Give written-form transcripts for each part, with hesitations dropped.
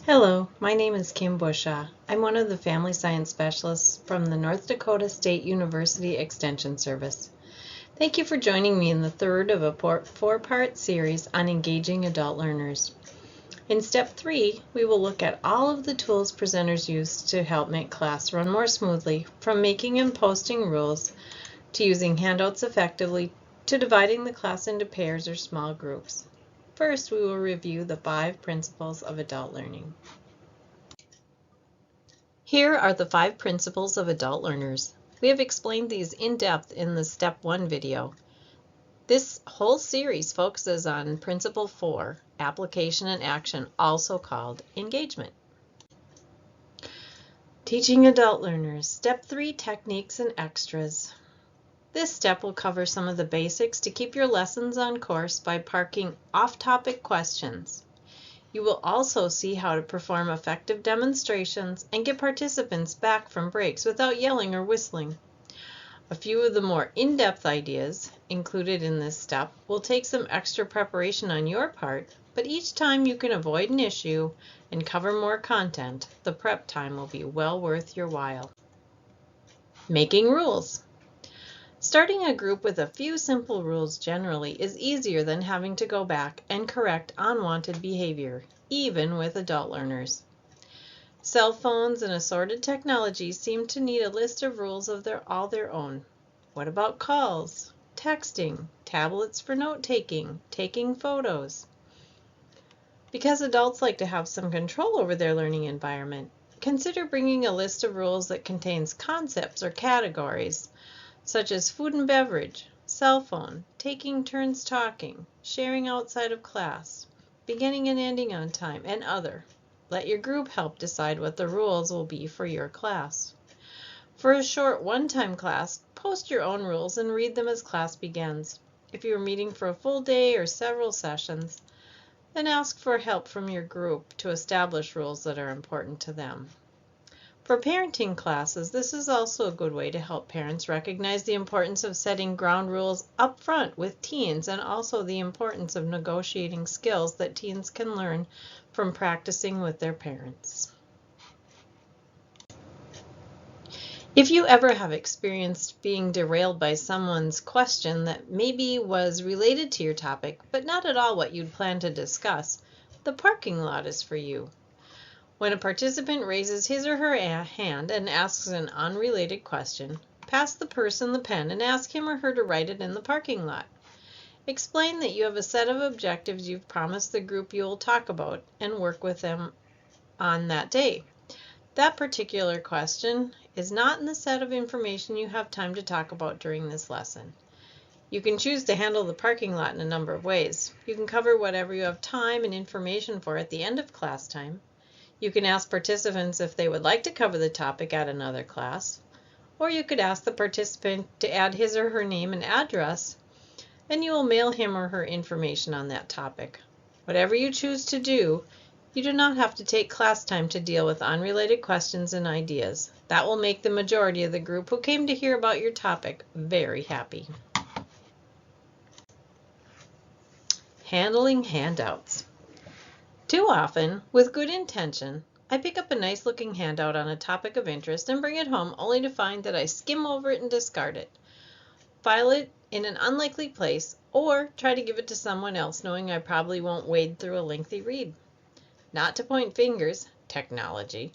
Hello, my name is Kim Bushaw. I'm one of the Family Science Specialists from the North Dakota State University Extension Service. Thank you for joining me in the third of a four-part series on engaging adult learners. In Step 3, we will look at all of the tools presenters use to help make class run more smoothly, from making and posting rules, to using handouts effectively, to dividing the class into pairs or small groups. First, we will review the 5 principles of adult learning. Here are the 5 principles of adult learners. We have explained these in depth in the Step 1 video. This whole series focuses on Principle 4, Application and Action, also called Engagement. Teaching adult learners. Step 3, Techniques and Extras. This step will cover some of the basics to keep your lessons on course by parking off-topic questions. You will also see how to perform effective demonstrations and get participants back from breaks without yelling or whistling. A few of the more in-depth ideas included in this step will take some extra preparation on your part, but each time you can avoid an issue and cover more content, the prep time will be well worth your while. Making rules. Starting a group with a few simple rules generally is easier than having to go back and correct unwanted behavior, even with adult learners. Cell phones and assorted technologies seem to need a list of rules of all their own. What about calls, texting, tablets for note-taking, taking photos? Because adults like to have some control over their learning environment, consider bringing a list of rules that contains concepts or categories, such as food and beverage, cell phone, taking turns talking, sharing outside of class, beginning and ending on time, and other. Let your group help decide what the rules will be for your class. For a short one-time class, post your own rules and read them as class begins. If you are meeting for a full day or several sessions, then ask for help from your group to establish rules that are important to them. For parenting classes, this is also a good way to help parents recognize the importance of setting ground rules up front with teens, and also the importance of negotiating skills that teens can learn from practicing with their parents. If you ever have experienced being derailed by someone's question that maybe was related to your topic, but not at all what you'd planned to discuss, the parking lot is for you. When a participant raises his or her hand and asks an unrelated question, pass the person the pen and ask him or her to write it in the parking lot. Explain that you have a set of objectives you've promised the group you will talk about and work with them on that day. That particular question is not in the set of information you have time to talk about during this lesson. You can choose to handle the parking lot in a number of ways. You can cover whatever you have time and information for at the end of class time. You can ask participants if they would like to cover the topic at another class, or you could ask the participant to add his or her name and address, and you will mail him or her information on that topic. Whatever you choose to do, you do not have to take class time to deal with unrelated questions and ideas. That will make the majority of the group who came to hear about your topic very happy. Handling handouts. Too often, with good intention, I pick up a nice looking handout on a topic of interest and bring it home only to find that I skim over it and discard it, file it in an unlikely place, or try to give it to someone else knowing I probably won't wade through a lengthy read. Not to point fingers, technology,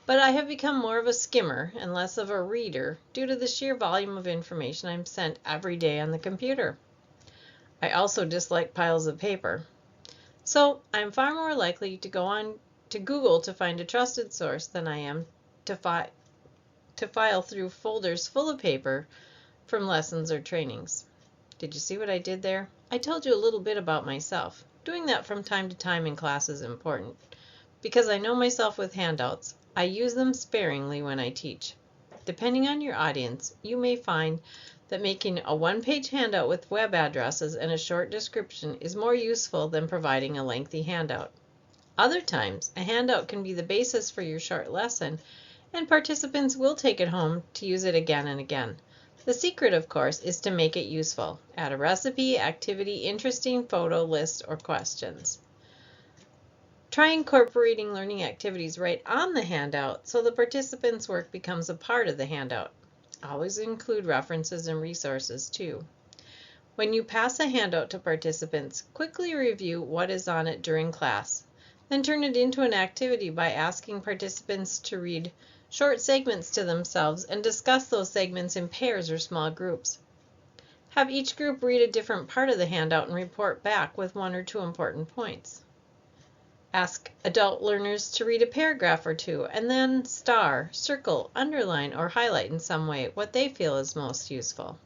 but I have become more of a skimmer and less of a reader due to the sheer volume of information I'm sent every day on the computer. I also dislike piles of paper. So I'm far more likely to go on to Google to find a trusted source than I am to file through folders full of paper from lessons or trainings. Did you see what I did there? I told you a little bit about myself. Doing that from time to time in class is important. Because I know myself with handouts, I use them sparingly when I teach. Depending on your audience, you may find that making a one-page handout with web addresses and a short description is more useful than providing a lengthy handout. Other times, a handout can be the basis for your short lesson, and participants will take it home to use it again and again. The secret, of course, is to make it useful. Add a recipe, activity, interesting photo, list, or questions. Try incorporating learning activities right on the handout so the participants' work becomes a part of the handout. Always include references and resources too. When you pass a handout to participants, quickly review what is on it during class. Then turn it into an activity by asking participants to read short segments to themselves and discuss those segments in pairs or small groups. Have each group read a different part of the handout and report back with 1 or 2 important points. Ask adult learners to read a paragraph or 2 and then star, circle, underline, or highlight in some way what they feel is most useful.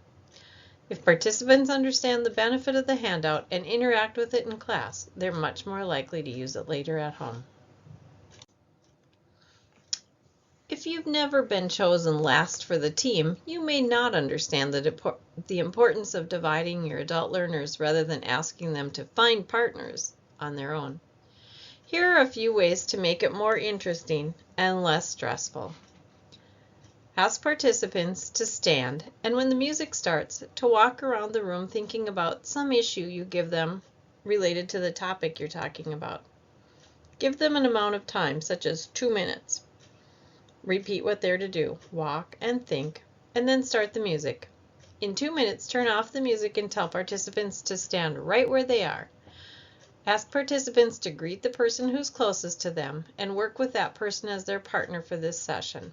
If participants understand the benefit of the handout and interact with it in class, they're much more likely to use it later at home. If you've never been chosen last for the team, you may not understand the importance of dividing your adult learners rather than asking them to find partners on their own. Here are a few ways to make it more interesting and less stressful. Ask participants to stand, and when the music starts, to walk around the room thinking about some issue you give them related to the topic you're talking about. Give them an amount of time, such as 2 minutes. Repeat what they're to do, walk and think, and then start the music. In 2 minutes, turn off the music and tell participants to stand right where they are. Ask participants to greet the person who's closest to them and work with that person as their partner for this session.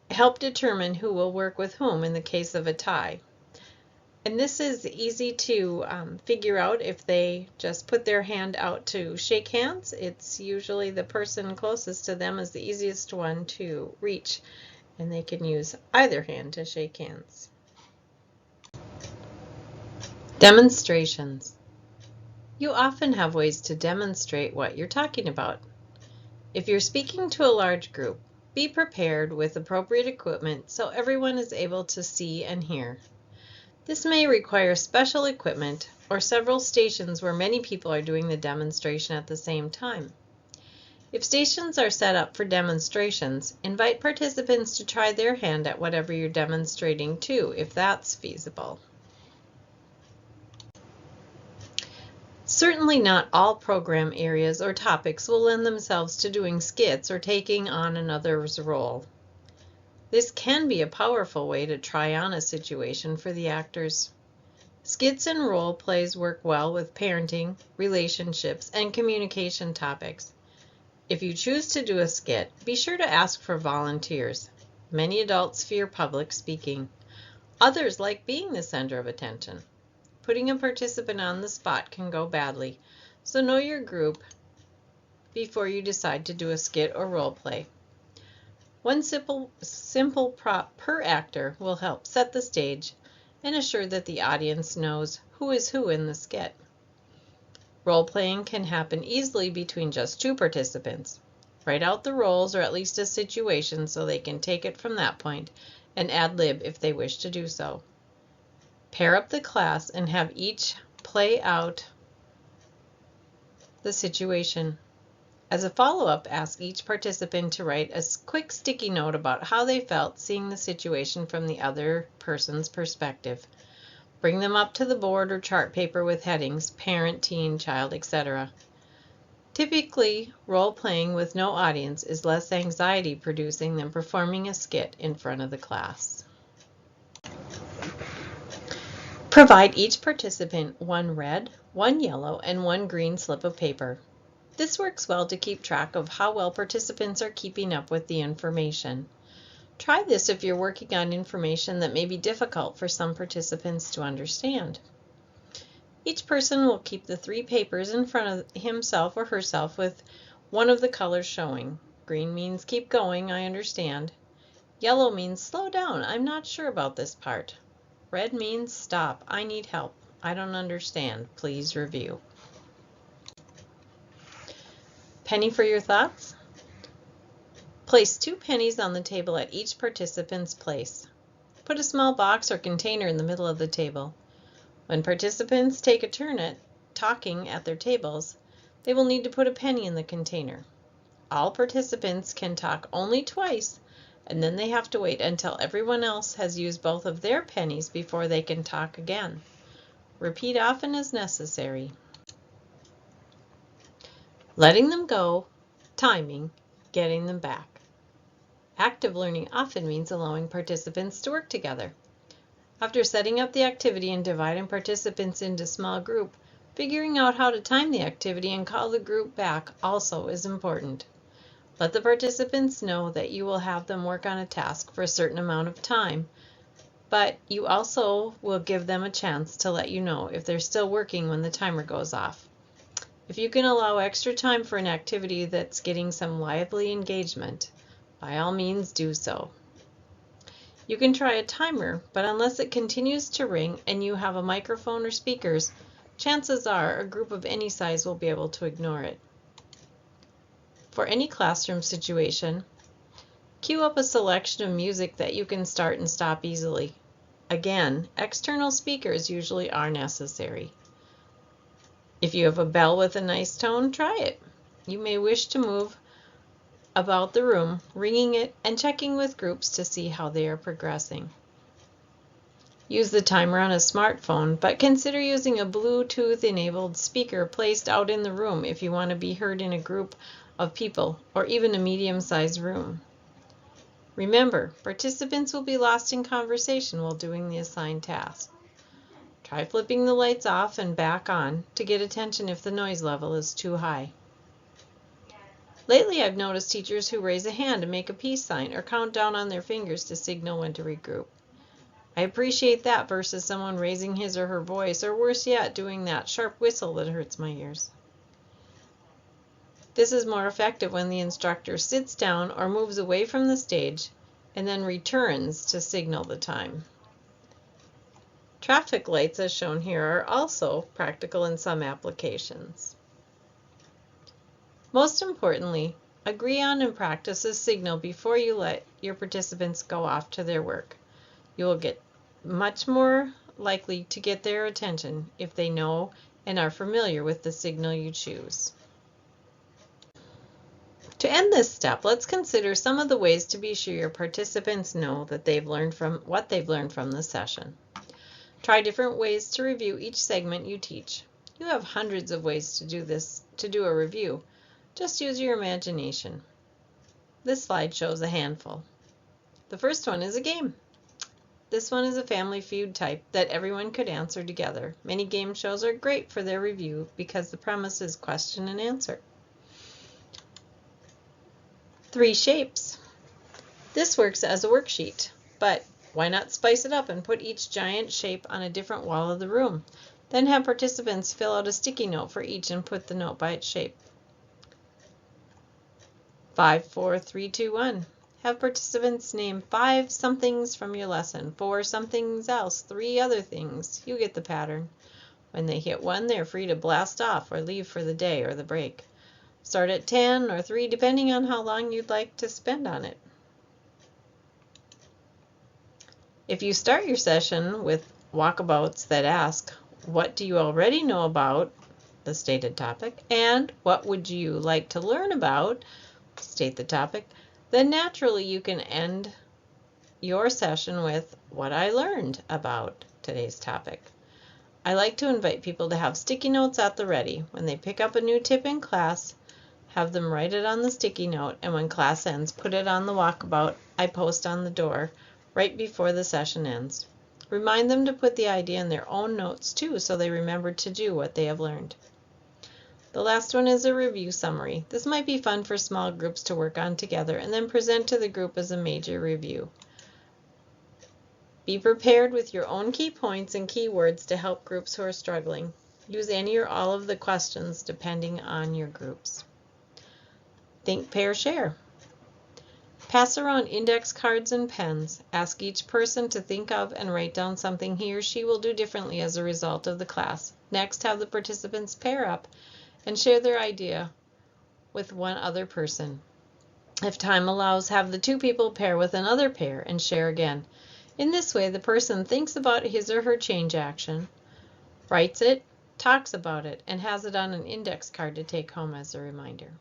Help determine who will work with whom in the case of a tie. And this is easy to figure out if they just put their hand out to shake hands. It's usually the person closest to them is the easiest one to reach, and they can use either hand to shake hands. Demonstrations. You often have ways to demonstrate what you're talking about. If you're speaking to a large group, be prepared with appropriate equipment so everyone is able to see and hear. This may require special equipment or several stations where many people are doing the demonstration at the same time. If stations are set up for demonstrations, invite participants to try their hand at whatever you're demonstrating too, if that's feasible. Certainly not all program areas or topics will lend themselves to doing skits or taking on another's role. This can be a powerful way to try on a situation for the actors. Skits and role plays work well with parenting, relationships, and communication topics. If you choose to do a skit, be sure to ask for volunteers. Many adults fear public speaking. Others like being the center of attention. Putting a participant on the spot can go badly, so know your group before you decide to do a skit or role play. One simple prop per actor will help set the stage and assure that the audience knows who is who in the skit. Role-playing can happen easily between just 2 participants. Write out the roles or at least a situation so they can take it from that point and ad-lib if they wish to do so. Pair up the class and have each play out the situation. As a follow-up, ask each participant to write a quick sticky note about how they felt seeing the situation from the other person's perspective. Bring them up to the board or chart paper with headings, parent, teen, child, etc. Typically, role-playing with no audience is less anxiety-producing than performing a skit in front of the class. Provide each participant 1 red, 1 yellow, and 1 green slip of paper. This works well to keep track of how well participants are keeping up with the information. Try this if you're working on information that may be difficult for some participants to understand. Each person will keep the 3 papers in front of himself or herself with one of the colors showing. Green means keep going, I understand. Yellow means slow down, I'm not sure about this part. Red means stop, I need help, I don't understand, please review. Penny for your thoughts? Place 2 pennies on the table at each participant's place. Put a small box or container in the middle of the table. When participants take a turn at talking at their tables, they will need to put a penny in the container. All participants can talk only twice, and then they have to wait until everyone else has used both of their pennies before they can talk again. Repeat often as necessary. letting them go, timing, getting them back. Active learning often means allowing participants to work together. After setting up the activity and dividing participants into small groups, figuring out how to time the activity and call the group back also is important. Let the participants know that you will have them work on a task for a certain amount of time, but you also will give them a chance to let you know if they're still working when the timer goes off. If you can allow extra time for an activity that's getting some lively engagement, by all means do so. You can try a timer, but unless it continues to ring and you have a microphone or speakers, chances are a group of any size will be able to ignore it. For any classroom situation, cue up a selection of music that you can start and stop easily. Again, external speakers usually are necessary. If you have a bell with a nice tone, try it. You may wish to move about the room, ringing it and checking with groups to see how they are progressing. Use the timer on a smartphone, but consider using a Bluetooth-enabled speaker placed out in the room if you want to be heard in a group of people or even a medium-sized room. Remember, participants will be lost in conversation while doing the assigned task. Try flipping the lights off and back on to get attention if the noise level is too high. Lately, I've noticed teachers who raise a hand and make a peace sign or count down on their fingers to signal when to regroup. I appreciate that versus someone raising his or her voice, or worse yet, doing that sharp whistle that hurts my ears. This is more effective when the instructor sits down or moves away from the stage and then returns to signal the time. Traffic lights, as shown here, are also practical in some applications. Most importantly, agree on and practice a signal before you let your participants go off to their work. You will get much more likely to get their attention if they know and are familiar with the signal you choose. To end this step, let's consider some of the ways to be sure your participants know that they've learned from the session. Try different ways to review each segment you teach. You have hundreds of ways to do a review. Just use your imagination. This slide shows a handful. The first one is a game. This one is a family feud type that everyone could answer together. Many game shows are great for their review because the premise is question and answer. 3 shapes. This works as a worksheet, but why not spice it up and put each giant shape on a different wall of the room? Then have participants fill out a sticky note for each and put the note by its shape. 5, 4, 3, 2, 1. Have participants name 5 somethings from your lesson, 4 somethings else, 3 other things. You get the pattern. When they hit 1, they're free to blast off or leave for the day or the break. Start at 10 or 3 depending on how long you'd like to spend on it. If you start your session with walkabouts that ask, what do you already know about the stated topic, and what would you like to learn about, state the topic, then naturally you can end your session with what I learned about today's topic. I like to invite people to have sticky notes at the ready. When they pick up a new tip in class, have them write it on the sticky note, and when class ends, put it on the walkabout I post on the door right before the session ends. Remind them to put the idea in their own notes too, so they remember to do what they have learned. The last one is a review summary. This might be fun for small groups to work on together and then present to the group as a major review. Be prepared with your own key points and keywords to help groups who are struggling. Use any or all of the questions depending on your groups. Think, pair, share. Pass around index cards and pens. Ask each person to think of and write down something he or she will do differently as a result of the class. Next, have the participants pair up and share their idea with one other person. If time allows, have the 2 people pair with another pair and share again. In this way, the person thinks about his or her change action, writes it, talks about it, and has it on an index card to take home as a reminder.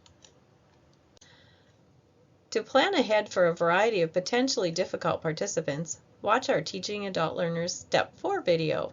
To plan ahead for a variety of potentially difficult participants, watch our Teaching Adult Learners Step 4 video.